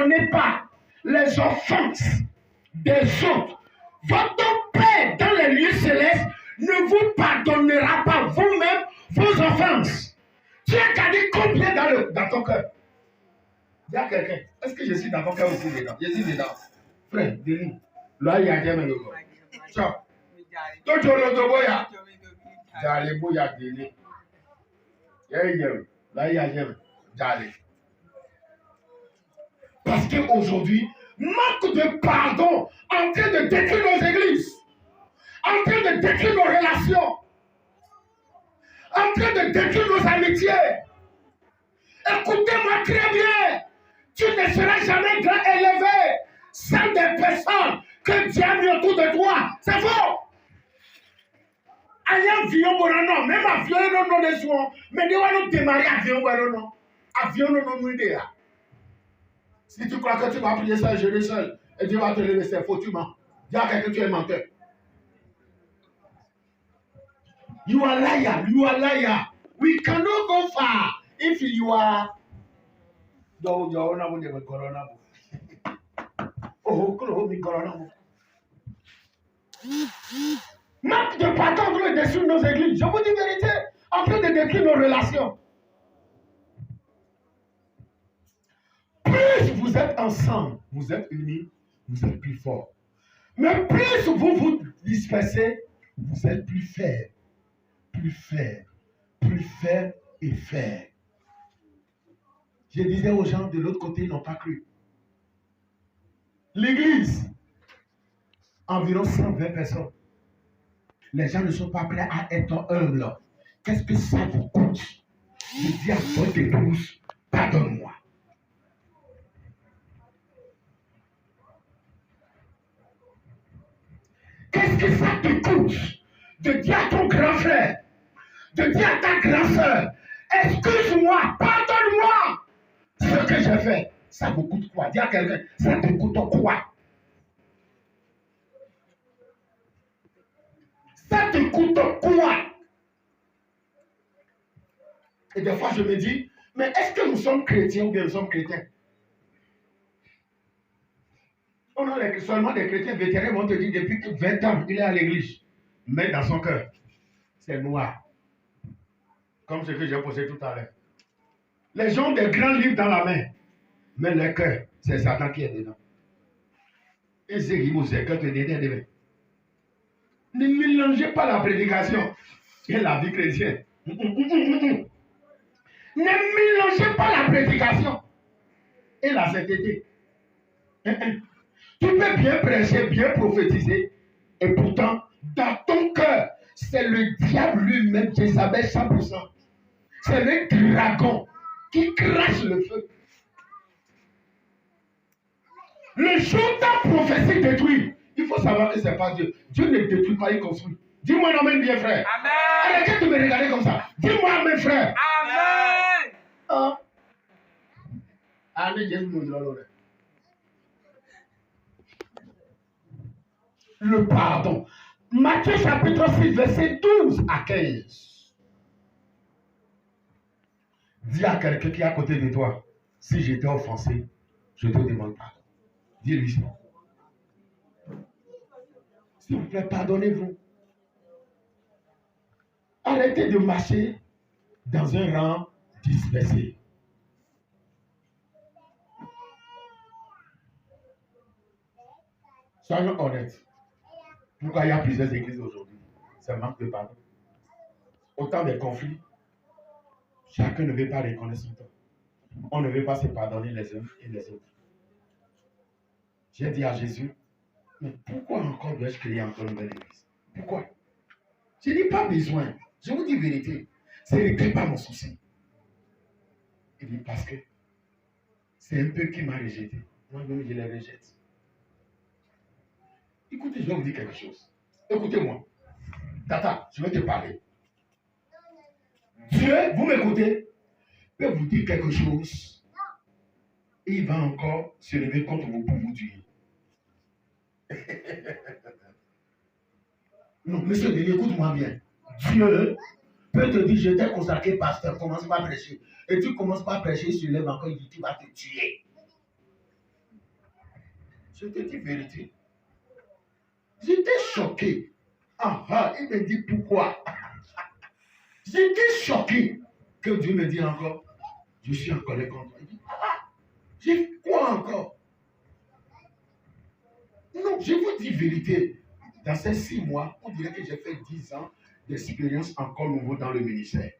pardonnez pas les offenses des autres, votre Père dans les lieux célestes ne vous pardonnera pas vous-même vos offenses. Tu as gardé combien dans ton cœur? Dis à quelqu'un, est-ce que je suis dans ton cœur aussi dedans? Je suis dedans. Frère, dis-lui. Là, il y a des gens. Ciao. Toi, tu as le boya. J'allais boya, dis-lui. Là, il y a des gens. Parce qu'aujourd'hui, manque de pardon en train de détruire nos églises, en train de détruire nos relations, en train de détruire nos amitiés. Écoutez-moi très bien. Tu ne seras jamais grand élevé sans des personnes que Dieu a mis autour de toi. C'est faux. Avion, même avion, non, des soins. Mais nous démarrer avion, non. Avion, non, idée. Si tu crois que tu vas prier seul, gérer seul, et Dieu va te lever, c'est faux, tu mens. Dis à quelqu'un que tu es menteur. You are liar, you are liar. We cannot go far if you are. Manque de pardon de détruire nos églises. Je vous dis la vérité, en train de détruire nos relations. Plus vous êtes ensemble, vous êtes unis, vous êtes plus forts. Mais plus vous vous dispersez, vous êtes plus faibles. Plus faibles et faibles. Je disais aux gens de l'autre côté, ils n'ont pas cru. L'église, environ 120 personnes. Les gens ne sont pas prêts à être humbles. Qu'est-ce que ça vous coûte de dire à votre épouse, pardonne-moi? Qu'est-ce que ça te coûte de dire à ton grand frère, de dire à ta grande soeur, excuse-moi, pardonne-moi ce que j'ai fait? Ça vous coûte quoi? Dis à quelqu'un, ça te coûte quoi? Ça te coûte quoi? Et des fois, je me dis, mais est-ce que nous sommes chrétiens ou bien nous sommes chrétiens? On a seulement des chrétiens vétérans vont te dire depuis 20 ans, il est à l'église. Mais dans son cœur, c'est noir. Comme ce que j'ai posé tout à l'heure. Les gens ont des grands livres dans la main. Mais le cœur, c'est Satan qui est dedans. Et c'est qui vous sait que tu es dedans. Ne mélangez pas la prédication et la vie chrétienne. Ne mélangez pas la prédication et la sainteté. Tu peux bien prêcher, bien prophétiser, et pourtant, dans ton cœur, c'est le diable lui-même, Jézabel 100%. C'est le dragon qui crache le feu. Le jour où ta prophétie détruit, il faut savoir que ce n'est pas Dieu. Dieu ne détruit pas, il construit. Dis-moi amen, bien frère. Amen. Arrêtez de me regarder comme ça. Dis-moi amen, frère. Amen. Amen, Jésus nous dira l'honneur. Le pardon. Matthieu chapitre 6, verset 12 à 15. Dis à quelqu'un qui est à côté de toi, si j'étais offensé, je te demande pardon. Dis-lui ça. S'il vous plaît, pardonnez-vous. Arrêtez de marcher dans un rang dispersé. Soyons honnêtes. Pourquoi il y a plusieurs églises aujourd'hui? C'est un manque de pardon. Autant de conflits. Chacun ne veut pas reconnaître son tort. On ne veut pas se pardonner les uns et les autres. J'ai dit à Jésus, mais pourquoi encore dois-je créer encore une nouvelle église? Pourquoi? Je n'ai pas besoin. Je vous dis la vérité. Ce n'était pas mon souci. Il dit parce que c'est un peu qui m'a rejeté. Moi-même, je les rejette. Écoutez, je vais vous dire quelque chose. Écoutez-moi. Tata, je vais te parler. Dieu, vous m'écoutez, peut vous dire quelque chose. Et il va encore se lever contre vous pour vous tuer. Non, monsieur Denis, écoute-moi bien. Dieu peut te dire, je t'ai consacré pasteur, commence pas à prêcher. Et tu commences pas à prêcher, il se lève encore, il dit, tu vas te tuer. Je te dis vérité. J'étais choqué. Ah, il me dit pourquoi. J'étais choqué que Dieu me dit encore, je suis en colère contre toi. Il dit, j'ai quoi encore? Non, je vous dis vérité. Dans ces 6 mois, on dirait que j'ai fait 10 ans d'expérience encore nouveau dans le ministère.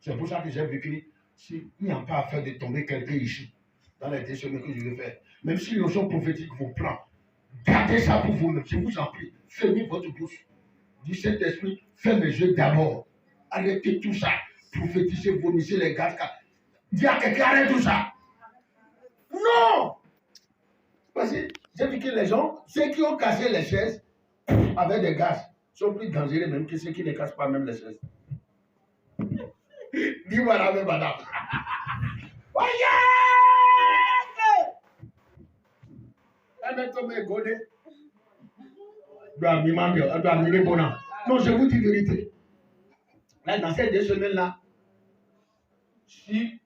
C'est pour ça que j'ai vécu, s'il n'y a pas à faire de tomber quelqu'un ici, dans les déchets que je vais faire. Même si l'onction prophétique vous prend, gardez ça pour vous-même, je vous en prie. Fermez votre bouche. Dis Saint-Esprit, fais mes yeux d'abord. Arrêtez tout ça. Prophétisez, vomissez les gaz. Dis à quelqu'un, arrête tout ça. Non! Parce que j'ai vu que les gens, ceux qui ont cassé les chaises avec des gaz, sont plus dangereux même que ceux qui ne cassent pas même les chaises. Dis-moi la même madame. Oh yeah! Elle est tombée godée. Non, je vous dis vérité. Là, dans ces 2 semaines-là, si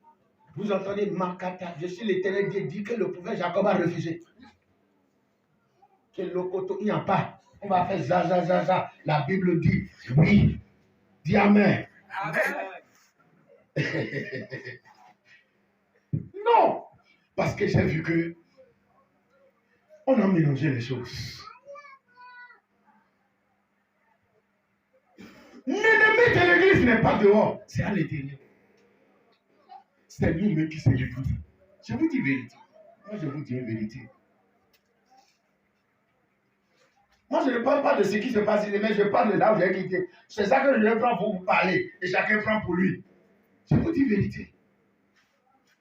vous entendez Makata, je suis l'Éternel Dieu, dit que le prophète Jacob a refusé. Que l'Okoto, il n'y a pas. On va faire za. La Bible dit oui. Dis Amen. Amen. Non. Parce que j'ai vu que on a mélangé les choses. L'ennemi de l'église n'est pas dehors, c'est à l'intérieur. C'est nous-mêmes qui sommes l'église. Je vous dis vérité. Moi, je vous dis une vérité. Moi, je ne parle pas de ce qui se passe ici, mais je parle de là où j'ai quitté. C'est ça que je prends pour vous parler. Et chacun prend pour lui. Je vous dis vérité.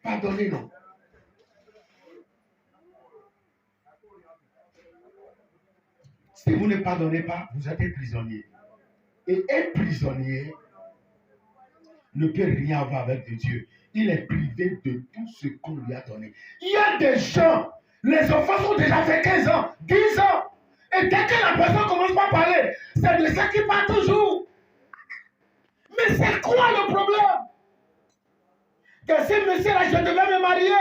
Pardonnez, non. Si vous ne pardonnez pas, vous êtes un prisonnier. Et un prisonnier ne peut rien avoir avec Dieu. Il est privé de tout ce qu'on lui a donné. Il y a des gens, les enfants ont déjà fait 15 ans, 10 ans. Et dès que la personne commence pas à parler, c'est de ça qui parle toujours. Mais c'est quoi le problème? Que ce monsieur-là, je devais me marier.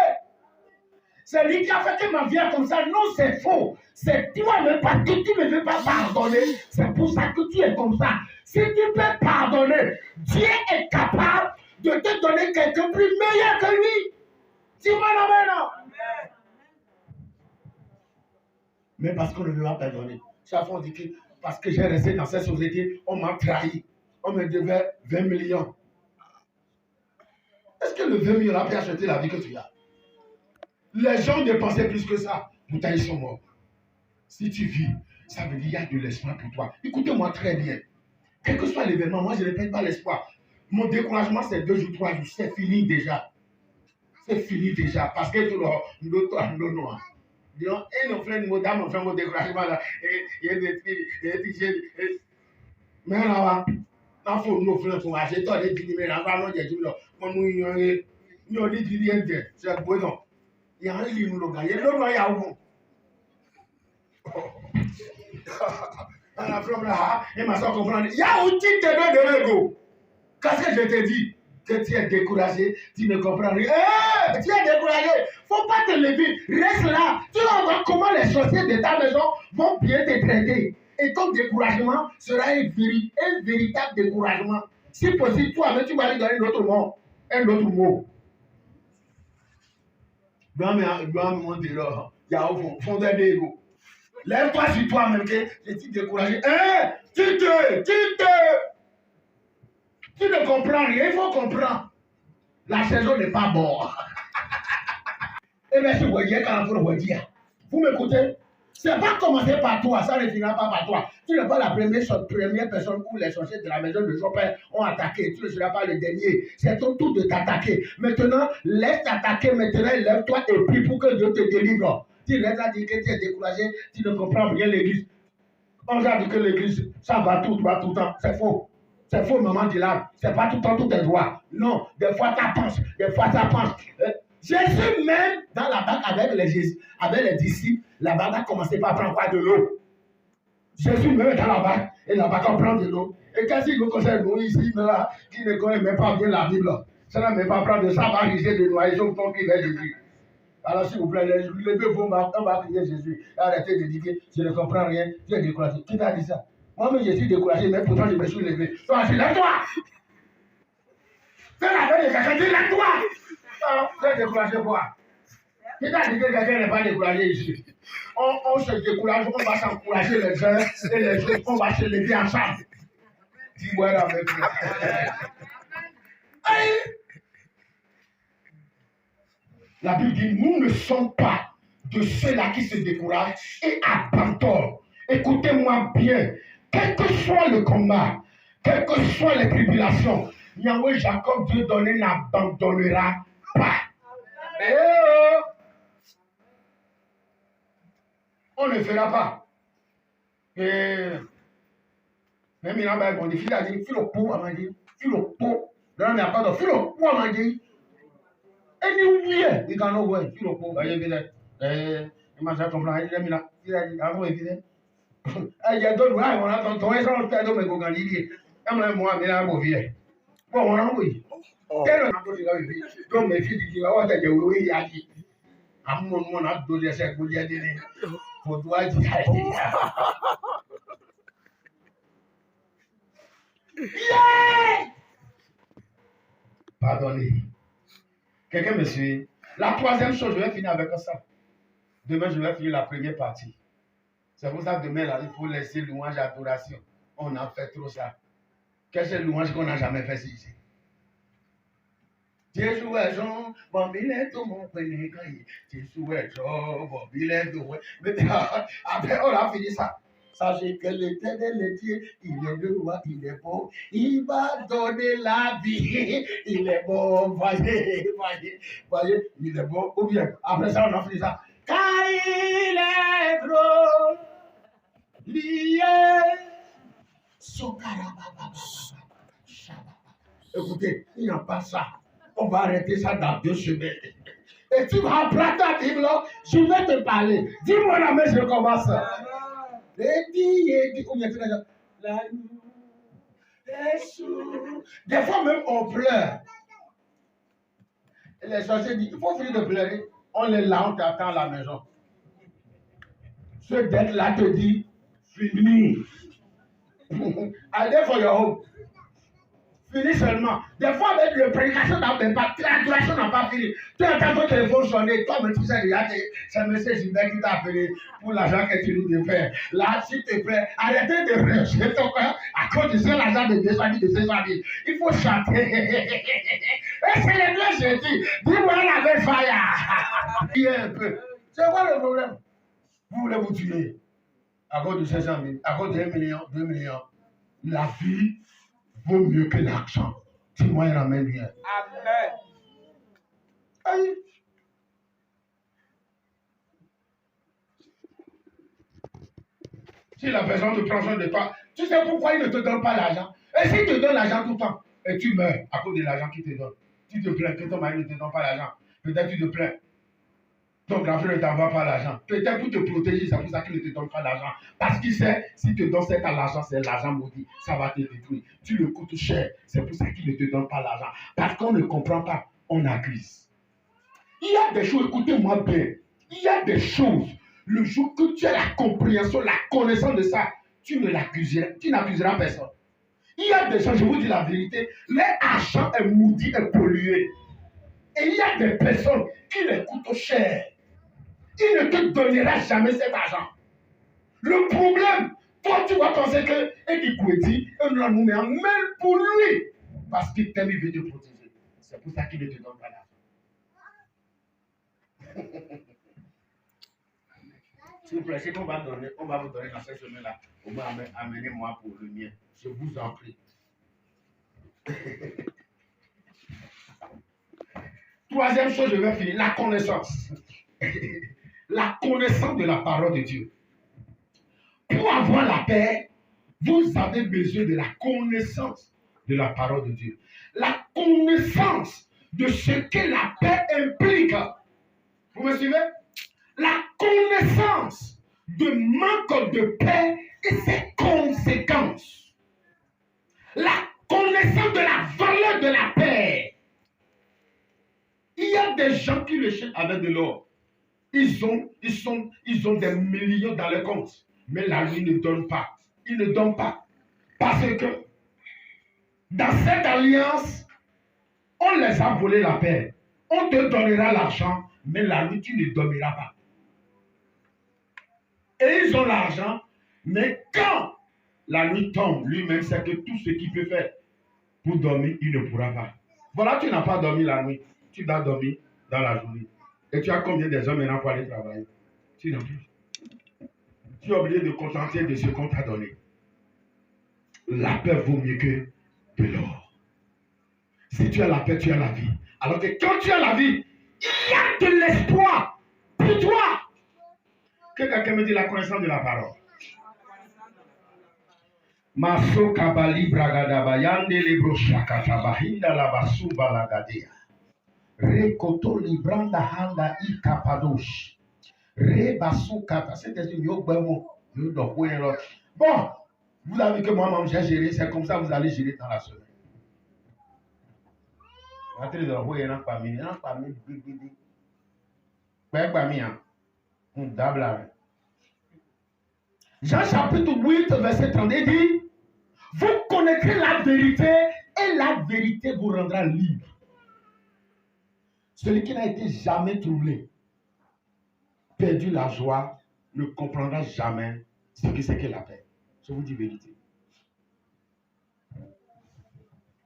C'est lui qui a fait que ma vie est comme ça. Non, c'est faux. C'est toi, mais pas que tu ne veux pas pardonner. C'est pour ça que tu es comme ça. Si tu peux pardonner, Dieu est capable de te donner quelqu'un plus meilleur que lui. Dis-moi non. Mais parce qu'on ne veut pas pardonner. Chaque fois on dit que parce que j'ai resté dans cette société, on m'a trahi. On me devait 20 millions. Est-ce que le 20 millions a pu acheter la vie que tu as? Les gens dépensaient plus que ça. Pourtant, ils sont morts. Si tu vis, ça veut dire qu'il y a de l'espoir pour toi. Écoutez-moi très bien. Quel que soit l'événement, moi, je ne perds pas l'espoir. Mon découragement, c'est 2 jours, 3 jours. C'est fini déjà. C'est fini déjà. Parce que tout le monde, disons, et nos frères, nos dames, nos frères, mon découragement là. Et il y a des petits. Mais là, il faut nos frères pour acheter. Toi, les 10 000, là, non, j'ai dit, là, moi, nous, dit 10 000, c'est bon. Il y a un livre, nous, il y a l'autre, il y a un la femme là, et ma soeur comprend. Il y a un petit de l'ego. Qu'est-ce que je te dis? Que tu es découragé, tu ne comprends rien. Tu es découragé. Il ne faut pas te lever. Reste là. Tu vas voir comment les sorciers de ta maison vont bien te traiter. Et ton découragement sera un véritable découragement. Si possible, toi-même, tu vas aller dans un autre mot. Dois me monter là. Il y a un fondeur d'ego. Lève-toi sur toi-même, que je suis découragé. Tu ne comprends rien, il faut comprendre. La saison n'est pas bonne. Et bien, si vous voyez quand vous dire, vous m'écoutez? C'est pas commencer par toi, ça ne finira pas par toi. Tu n'es pas la première personne où les sorciers de la maison de Chopin ont attaqué. Tu ne seras pas le dernier. C'est ton tour de t'attaquer. Maintenant, laisse t'attaquer. Maintenant, lève-toi et prie pour que Dieu te délivre. Tu restes à dire que tu es découragé, tu ne comprends rien l'église. On a dit que l'église, ça va tout le temps. C'est faux. C'est faux, maman dit là. C'est pas tout le temps tout est droit. Non, des fois ça pense, des fois ça pense. Jésus même, dans la barque avec les disciples, la barque a commencé par prendre quoi? De l'eau. Jésus même dans la barque, et la barque prend de l'eau. Et qu'est-ce qu'il nous concerne, nous ici, là, qui ne connaît même pas bien la Bible, ça n'a même pas prendre de ça, va risquer de noyer son temps qui va Jésus. Alors, s'il vous plaît, levez-vous, on va prier Jésus. Arrêtez de dire que je ne comprends rien, tu es découragé. Qui t'a dit ça? Moi-même, je suis découragé, mais pourtant, je me suis levé. Toi, c'est lève-toi! C'est la peine de quelqu'un, dis lève-toi! Tu es découragé quoi? Qui t'a dit que quelqu'un n'est pas découragé ici? On se décourage, on va s'encourager les uns et les autres, on va se lever ensemble. Dis-moi la même chose. La Bible dit, nous ne sommes pas de ceux-là qui se découragent et abandonnent. Écoutez-moi bien, quel que soit le combat, quelles que soient les tribulations, Yahweh Jacob, Dieu donné, n'abandonnera pas. On ne fera pas. Même il a dit, il a dit, file au pot à manger, file au pot. Là, il n'y a pas de file au pot à manger. Anywhere, you can know where. File au pot, il y a des il m'a dit, il a dit, avant, il dit, il y a d'autres, on a ton essence, on a d'autres, mais on a dit, moi, mais là, on vient. Bon, on a oui. Quel est le vie? Donc, mes filles disent, oh, t'as dit, oui, il a dit. À mon moment, on a donné cette boulière de nez. Pour toi, il a dit. Yeah! Pardonnez. Quelqu'un me suit. La troisième chose, je vais finir avec ça. Demain, je vais finir la première partie. C'est pour ça que demain, là, il faut laisser louange et adoration. On a fait trop ça. Quelle est louange qu'on n'a jamais fait ici? Jésus est Jean, bon, il est tout mon premier cahier. Jésus est Jean, bon, il est tout. Mais après, on a fini ça. Sachez que l'Éternel est Dieu, il est le roi, il est bon, il va donner la vie, il est bon, voyez, il est bon. Ou bien, après ça, on a fini ça. Car il est gros, lié, écoutez, il n'y a pas ça. On va arrêter ça dans 2 semaines. Et tu vas prendre ta Bible, je vais te parler. Dis-moi la main, je commence. Des fois même on pleure. Et les sorciers disent, il faut finir de pleurer. On les l'a, on t'attend à la maison. Ce d'être là te dit, fini. Allez for your home. Fini seulement. Des fois, avec le prédication n'a pas, l'adoration n'a pas fini. Tu entends ton téléphone sonner, toi, mais tu sais déjà que c'est M. Gilbert qui t'a appelé pour l'argent que tu nous devais. Là, s'il te plaît, arrêtez de rejeter ton cœur à cause de cet argent de 200 000, de 500 000. Il faut chanter. Et c'est les deux, j'ai dit, dis-moi la même fire. Un peu. C'est quoi le problème? Vous voulez vous tuer à cause de 500 000, à cause de 1 million, 2 millions. La vie vaut mieux que l'argent. Dis-moi, il ramène bien. Amen. Aïe. Si la personne te prend soin de toi, tu sais pourquoi il ne te donne pas l'argent? Et s'il te donne l'argent tout le temps, et tu meurs à cause de l'argent qu'il te donne, tu te plains que ton mari ne te donne pas l'argent. Peut-être tu te plains. Ton grand frère ne t'envoie pas l'argent. Peut-être pour te protéger, c'est pour ça qu'il ne te donne pas l'argent. Parce qu'il sait, s'il te donne cet argent, c'est l'argent maudit. Ça va te détruire. Tu le coûtes cher. C'est pour ça qu'il ne te donne pas l'argent. Parce qu'on ne comprend pas, on accuse. Il y a des choses, écoutez-moi bien. Il y a des choses. Le jour que tu as la compréhension, la connaissance de ça, tu n'accuseras personne. Il y a des gens, je vous dis la vérité, l'argent est maudit et pollué. Et il y a des personnes qui les coûtent cher. Il ne te donnera jamais cet argent. Le problème, toi tu vas penser que Eddie Koueti, nous met en main pour lui. Parce qu'il t'aime, il veut te protéger. C'est pour ça qu'il ne te donne pas l'argent. S'il vous plaît, c'est qu'on va donner, on va vous donner dans cette semaine-là. On va amener moi pour le mien. Je vous en prie. Troisième chose, je vais finir, la connaissance. La connaissance de la parole de Dieu. Pour avoir la paix, vous avez besoin de la connaissance de la parole de Dieu. La connaissance de ce que la paix implique. Vous me suivez? La connaissance de manque de paix et ses conséquences. La connaissance de la valeur de la paix. Il y a des gens qui le cherchent avec de l'or. Ils ont des millions dans les comptes. Mais la nuit ne donne pas. Ils ne donnent pas. Parce que dans cette alliance, on les a volé la paix. On te donnera l'argent, mais la nuit, tu ne dormiras pas. Et ils ont l'argent, mais quand la nuit tombe, lui-même sait que tout ce qu'il peut faire pour dormir, il ne pourra pas. Voilà, tu n'as pas dormi la nuit. Tu dois dormir dans la journée. Et tu as combien de gens maintenant pour aller travailler? Tu n'as plus. Tu es obligé de contenter de ce qu'on t'a donné. La paix vaut mieux que de l'or. Si tu as la paix, tu as la vie. Alors que quand tu as la vie, il y a de l'espoir pour toi. Que quelqu'un me dit la connaissance de la parole. Maso kabali bragadaba yande libro shakata bahinda la basuba la gadea. Rekoto libranda handa ikapadosh. Rebasukata. C'est-à-dire, bon, vous avez vu que moi-même j'ai géré, c'est comme ça que vous allez gérer dans la semaine. Rentrez dans le roi, il n'y en a pas mis, il n'y en a pas mis, bébé. Jean chapitre 8, verset 30, il dit, vous connaîtrez la vérité et la vérité vous rendra libre. Celui qui n'a été jamais troublé, perdu la joie, ne comprendra jamais ce que c'est que la paix. Je vous dis vérité.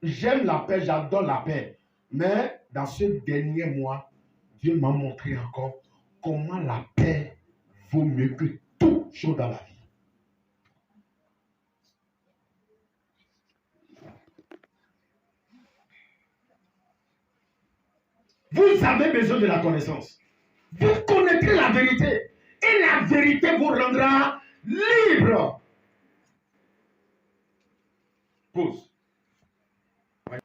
J'aime la paix, j'adore la paix. Mais dans ce dernier mois, Dieu m'a montré encore comment la paix vaut mieux que toute chose dans la vie. Vous avez besoin de la connaissance. Vous connaîtrez la vérité. Et la vérité vous rendra libre. Pause.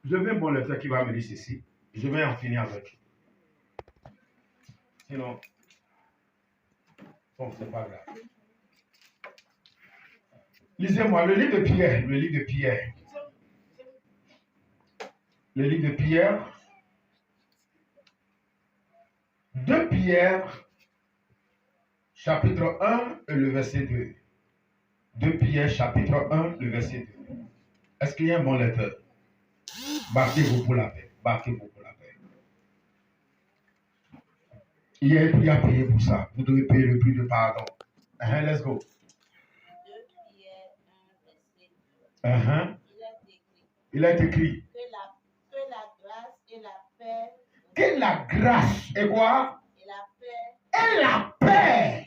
Je veux mon lecteur qui va me dire ceci. Je vais en finir avec. Sinon, bon, c'est pas grave. Lisez-moi le livre de Pierre. Le livre de Pierre. Le livre de Pierre. 2 Pierre, chapitre 1 et le verset 2. 2 Pierre, chapitre 1, le verset 2. Est-ce qu'il y a un bon lecteur? Battez-vous pour la paix. Battez-vous pour la paix. Il y a un prix à payer pour ça. Vous devez payer le prix de pardon. Let's go. 2 Pierre 1, verset 2. Il est écrit. Que la grâce et la paix. Que la grâce et quoi? Et la paix. Et la paix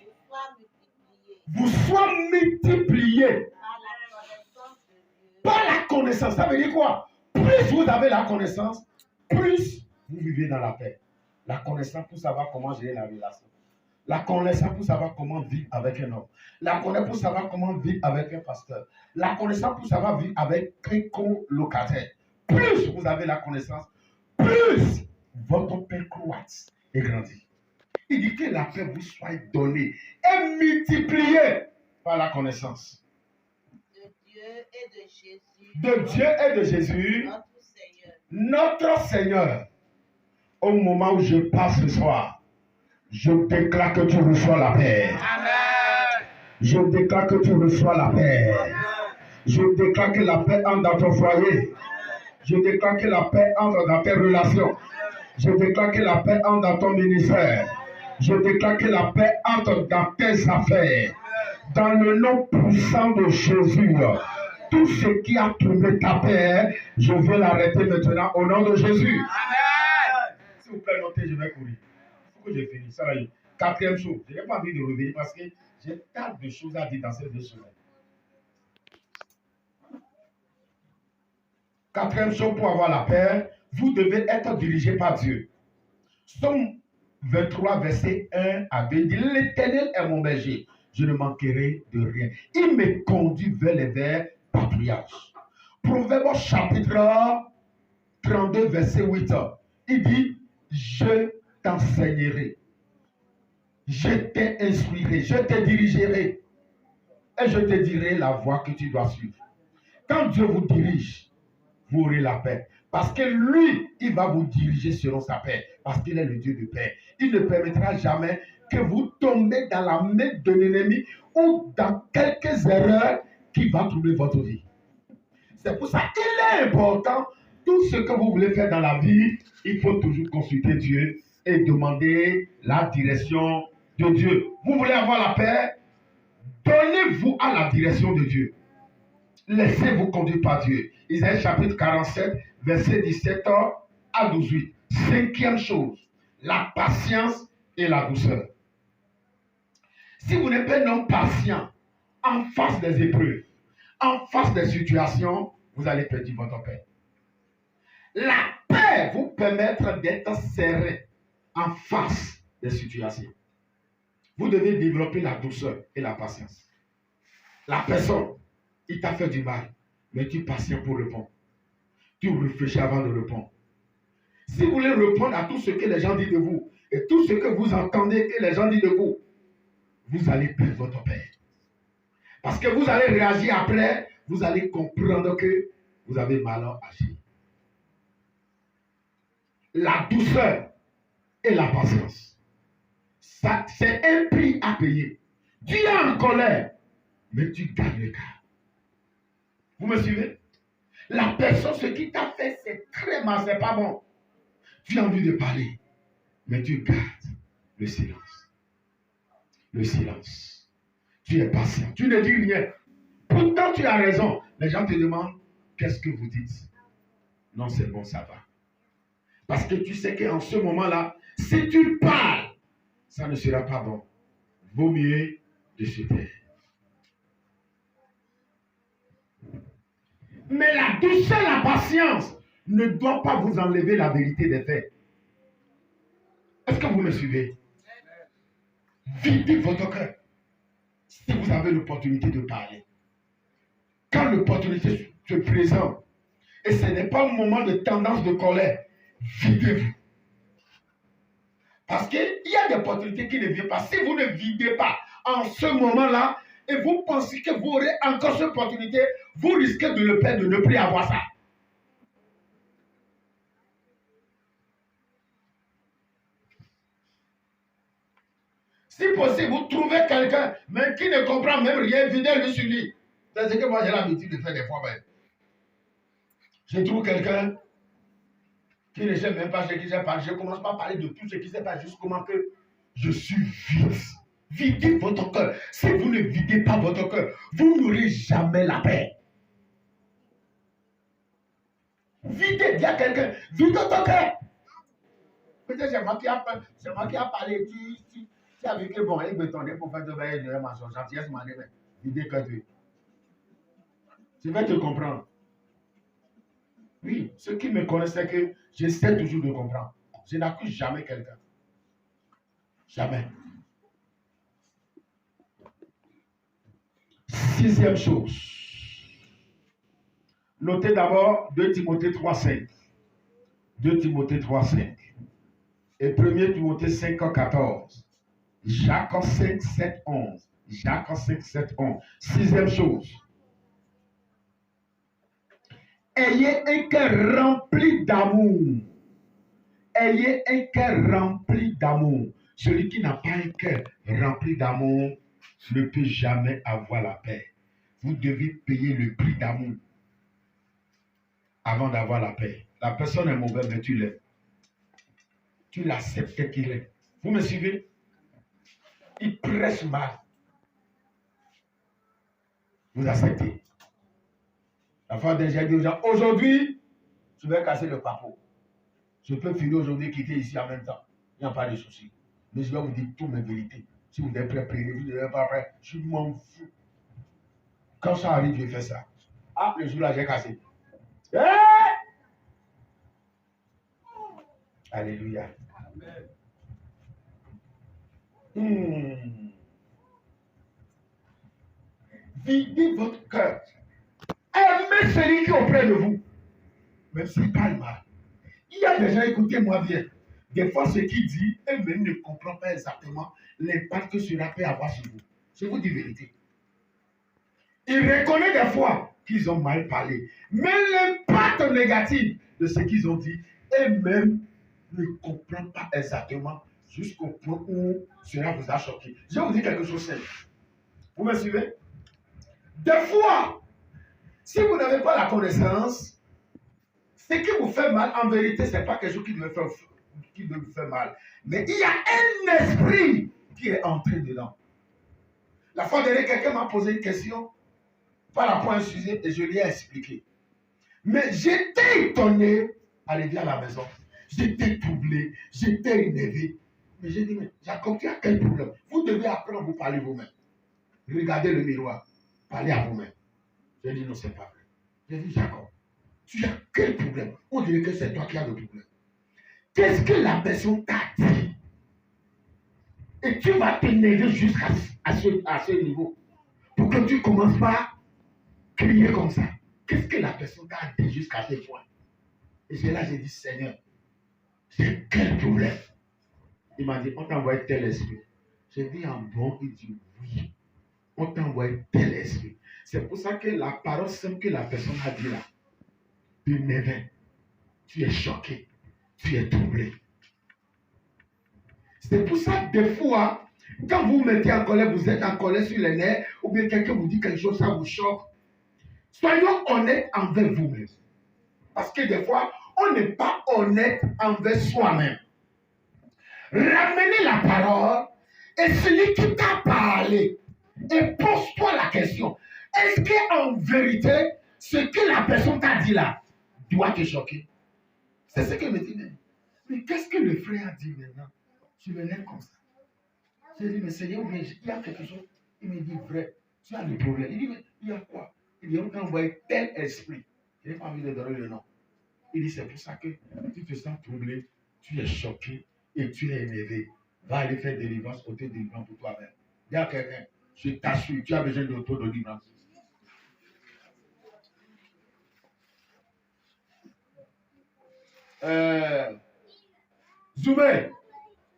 vous soit multipliée par la connaissance. Ça veut dire quoi? Plus vous avez la connaissance, plus vous vivez dans la paix. La connaissance pour savoir comment gérer la relation. La connaissance pour savoir comment vivre avec un homme. La connaissance pour savoir comment vivre avec un pasteur. La connaissance pour savoir vivre avec un colocataire. Plus vous avez la connaissance, plus votre paix croît et grandit. Il dit que la paix vous soit donnée et multipliée par la connaissance. De Dieu et de Jésus. De Dieu et de Jésus. Notre Seigneur. Au moment où je passe ce soir, je déclare que tu reçois la paix. Amen. Je déclare que tu reçois la paix. Amen. Je déclare que la paix entre dans ton foyer. Je déclare que la paix entre dans tes relations. Je déclare que la paix entre dans ton ministère. Je déclare que la paix entre dans tes affaires. Dans le nom puissant de Jésus, tout ce qui a trouvé ta paix, je vais l'arrêter maintenant au nom de Jésus. Amen. S'il vous plaît, notez, je vais courir. Il faut que je finisse. Ça va y est. 4e chose. Je n'ai pas envie de revenir parce que j'ai tant de choses à dire dans ces 2 semaines. 4e chose pour avoir la paix, vous devez être dirigé par Dieu. Somme 23, verset 1 à 2, dit, l'Éternel est mon berger, je ne manquerai de rien. Il me conduit vers les verts pâturages. Proverbe chapitre 32, verset 8, il dit, je t'enseignerai, je t'instruirai, je te dirigerai et je te dirai la voie que tu dois suivre. Quand Dieu vous dirige, vous aurez la paix. Parce que lui, il va vous diriger selon sa paix. Parce qu'il est le Dieu de paix. Il ne permettra jamais que vous tombez dans la main de l'ennemi ou dans quelques erreurs qui vont troubler votre vie. C'est pour ça qu'il est important, tout ce que vous voulez faire dans la vie, il faut toujours consulter Dieu et demander la direction de Dieu. Vous voulez avoir la paix? Donnez-vous à la direction de Dieu. Laissez-vous conduire par Dieu. Isaïe chapitre 47, verset 17 à 18. Cinquième chose, la patience et la douceur. Si vous n'êtes pas un homme patient en face des épreuves, en face des situations, vous allez perdre votre paix. La paix vous permettra d'être serein en face des situations. Vous devez développer la douceur et la patience. La personne, il t'a fait du mal, mais tu es patient pour répondre. Tu réfléchis avant de répondre. Si vous voulez répondre à tout ce que les gens disent de vous et tout ce que vous entendez que les gens disent de vous, vous allez perdre votre paix. Parce que vous allez réagir après, vous allez comprendre que vous avez mal agi. La douceur et la patience, ça, c'est un prix à payer. Tu es en colère, mais tu gagnes le cas. Vous me suivez? La personne, ce qui t'a fait, c'est très mal, c'est pas bon. Tu as envie de parler, mais tu gardes le silence. Le silence. Tu es patient, tu ne dis rien. Pourtant, tu as raison. Les gens te demandent, qu'est-ce que vous dites? Non, c'est bon, ça va. Parce que tu sais qu'en ce moment-là, si tu parles, ça ne sera pas bon. Vaut mieux de se taire. Mais la douceur, la patience ne doit pas vous enlever la vérité des faits. Est-ce que vous me suivez? Videz votre cœur. Si vous avez l'opportunité de parler. Quand l'opportunité se présente, et ce n'est pas un moment de tendance de colère, videz-vous. Parce qu'il y a des opportunités qui ne viennent pas. Si vous ne videz pas en ce moment-là, et vous pensez que vous aurez encore cette opportunité, vous risquez de le perdre, de ne plus avoir ça. Si possible, vous trouvez quelqu'un, mais qui ne comprend même rien, videz-le sur lui. C'est ce que moi j'ai l'habitude de faire des fois même. Je trouve quelqu'un qui ne sait même pas ce qui s'est passé. Je commence par parler de tout ce qui s'est passé, juste comment que je suis vide. Videz votre cœur. Si vous ne videz pas votre cœur, vous n'aurez jamais la paix. Videz, dis à quelqu'un, vide ton cœur. Peut-être c'est moi qui a parlé. Tu as vu que bon, il me tendait pour faire de veiller de ma gentillesse, m'a dit, mais videz que tu. Tu vas te comprendre. Oui, ceux qui me connaissent, c'est que j'essaie toujours de comprendre. Je n'accuse jamais quelqu'un. Jamais. Sixième chose. Notez d'abord 2 Timothée 3,5. 2 Timothée 3,5. Et 1 Timothée 5,14. Jacques 5, 7, 11. Jacques 5, 7, 11. Sixième chose. Ayez un cœur rempli d'amour. Ayez un cœur rempli d'amour. Celui qui n'a pas un cœur rempli d'amour ne peut jamais avoir la paix. Vous devez payer le prix d'amour avant d'avoir la paix. La personne est mauvaise, mais tu l'aimes. Tu l'acceptes qu'il est. Vous me suivez? Il presse mal. Vous acceptez. La fois déjà dit aux gens, aujourd'hui, je vais casser le papeau. Je peux finir aujourd'hui, quitter ici en même temps. Il n'y a pas de souci. Mais je vais vous dire toutes mes vérités. Si vous êtes prêts, priez. Vous n'êtes pas prêts, je m'en fous. Quand ça arrive, je fais ça. Ah, le jour-là, j'ai cassé. Hey! Alléluia. Videz votre cœur. Aimez celui qui est auprès de vous. Même s'il parle mal. Il y a des gens, écoutez-moi bien. Des fois, ce qu'il dit, eux-mêmes ne comprennent pas exactement l'impact que cela peut avoir sur vous. Je vous dis la vérité. Il reconnaît des fois qu'ils ont mal parlé. Mais l'impact négatif de ce qu'ils ont dit, eux-mêmes ne comprennent pas exactement jusqu'au point où cela vous a choqué. Je vais vous dire quelque chose simple. Vous me suivez? Des fois, si vous n'avez pas la connaissance, ce qui vous fait mal, en vérité, ce n'est pas quelque chose qui devait vous faire mal. Mais il y a un esprit qui est entré dedans. La fois dernière, quelqu'un m'a posé une question par rapport à un sujet et je lui ai expliqué. Mais j'étais étonné à arriver à la maison. J'étais troublé, j'étais énervé. Mais j'ai dit, mais Jacob, tu as quel problème? Vous devez apprendre à vous parler vous-même. Regardez le miroir, parlez à vous-même. J'ai dit, non, c'est pas vrai. J'ai dit, Jacob, tu as quel problème? On dirait que c'est toi qui as le problème. Qu'est-ce que la personne t'a dit? Et tu vas t'énerver jusqu'à ce niveau. Pour que tu ne commences pas à crier comme ça. Qu'est-ce que la personne t'a dit jusqu'à ce point? Et c'est là que j'ai dit, Seigneur, c'est quel problème? Il m'a dit, on t'a envoyé tel esprit. J'ai dit en bon, il dit oui. On t'a envoyé tel esprit. C'est pour ça que la parole simple que la personne a dit là, tu m'éveilles, tu es choqué, tu es troublé. C'est pour ça que des fois, quand vous vous mettez en colère, vous êtes en colère sur les nerfs, ou bien quelqu'un vous dit quelque chose, ça vous choque. Soyons honnêtes envers vous-même. Parce que des fois, on n'est pas honnête envers soi-même. Ramenez la parole et celui qui t'a parlé, et pose-toi la question. Est-ce qu'en vérité, ce que la personne t'a dit là doit te choquer? C'est ce que me dit. Mais qu'est-ce que le frère a dit maintenant? Je me lève comme ça. J'ai dit, mais Seigneur, il y a quelque chose. Il me dit, vrai, tu as le problème. Il dit, mais il y a quoi? Il dit, on t'a envoyé tel esprit. Je n'ai pas envie de donner le nom. Il dit, c'est pour ça que tu te sens troublé, tu es choqué et tu es énervé. Va aller faire délivrance, auto-délivrance pour toi-même. Dis à quelqu'un, je t'assure, tu as besoin d'auto-délivrance. Zoomé,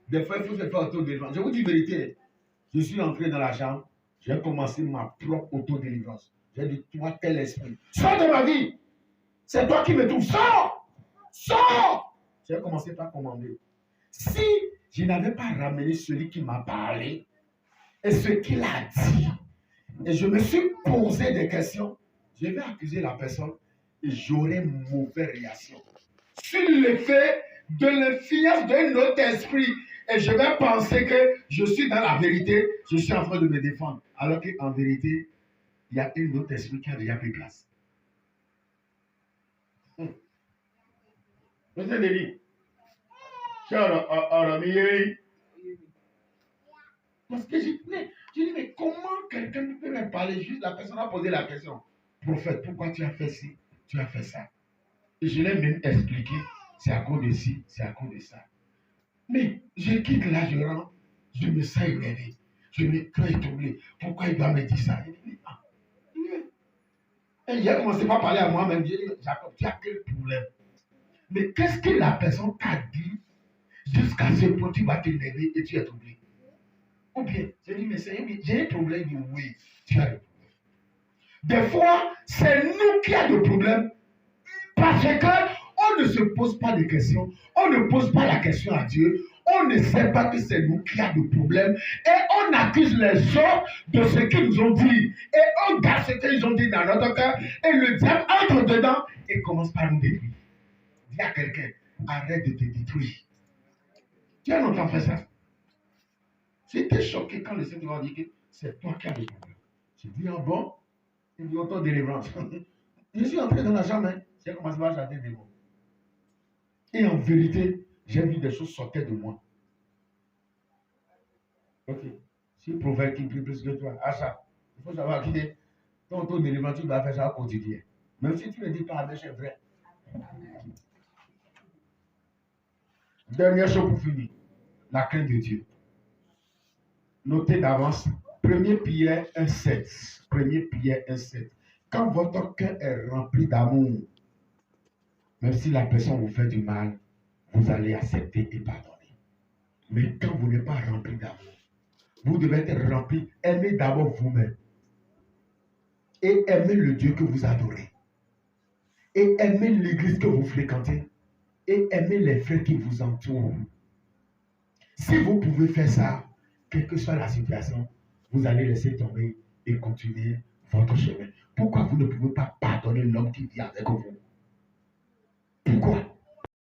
des fois, il faut se faire auto-délivrance. Je vous dis la vérité, je suis entré dans la chambre, j'ai commencé ma propre auto-délivrance. J'ai dit, toi, tel esprit, sors de ma vie. C'est toi qui me trouves, sors! Sors! J'ai commencé par commander. Si je n'avais pas ramené celui qui m'a parlé et ce qu'il a dit, et je me suis posé des questions, je vais accuser la personne et j'aurai une mauvaise réaction sur le fait de l'influence d'un autre esprit. Et je vais penser que je suis dans la vérité, je suis en train de me défendre. Alors qu'en vérité, il y a un autre esprit qui a déjà pris place. Monsieur Denis, parce que je dis, mais comment quelqu'un peut me parler? Juste la personne a posé la question. Prophète, pourquoi tu as fait ci? Tu as fait ça. Et je l'ai même expliqué. C'est à cause de ci, c'est à cause de ça. Mais je quitte là, je rentre, je me sens énervé. Je me crains troublé. Pourquoi il doit me dire ça? Et j'ai commencé par parler à moi-même. J'ai dit, Jacob, tu as quel problème? Mais qu'est-ce que la personne t'a dit jusqu'à ce point tu vas t'énerver et tu es troublé? Ou bien, j'ai dit, mais j'ai un problème. Il dit, oui, tu as le problème. Des fois, c'est nous qui avons le problème parce qu'on ne se pose pas de questions, on ne pose pas la question à Dieu, on ne sait pas que c'est nous qui avons le problème et on accuse les autres de ce qu'ils nous ont dit et on garde ce qu'ils ont dit dans notre cœur et le diable entre dedans et commence par nous détruire. Dis à quelqu'un, arrête de te détruire. Tu as longtemps fait ça? J'étais choqué quand le Seigneur dit que c'est toi qui as le problème. J'ai dit, ah bon? Il dit, auto-délivrance. Je suis entré dans la chambre, hein. J'ai commencé à chanter des mots. Et en vérité, j'ai vu des choses sortir de moi. Ok. Si le prophète qui prie plus que toi, à ça, il faut savoir qu'il ton auto-délivrance, tu vas faire ça au quotidien. Même si tu ne dis pas, c'est vrai. Dernière chose pour finir, la crainte de Dieu. Notez d'avance, 1 Pierre 1,7. 1 Pierre 1,7. Quand votre cœur est rempli d'amour, même si la personne vous fait du mal, vous allez accepter et pardonner. Mais quand vous n'êtes pas rempli d'amour, vous devez être rempli, aimez d'abord vous-même. Et aimez le Dieu que vous adorez. Et aimez l'église que vous fréquentez. Et aimez les frères qui vous entourent. Si vous pouvez faire ça, quelle que soit la situation, vous allez laisser tomber et continuer votre chemin. Pourquoi vous ne pouvez pas pardonner l'homme qui vit avec vous?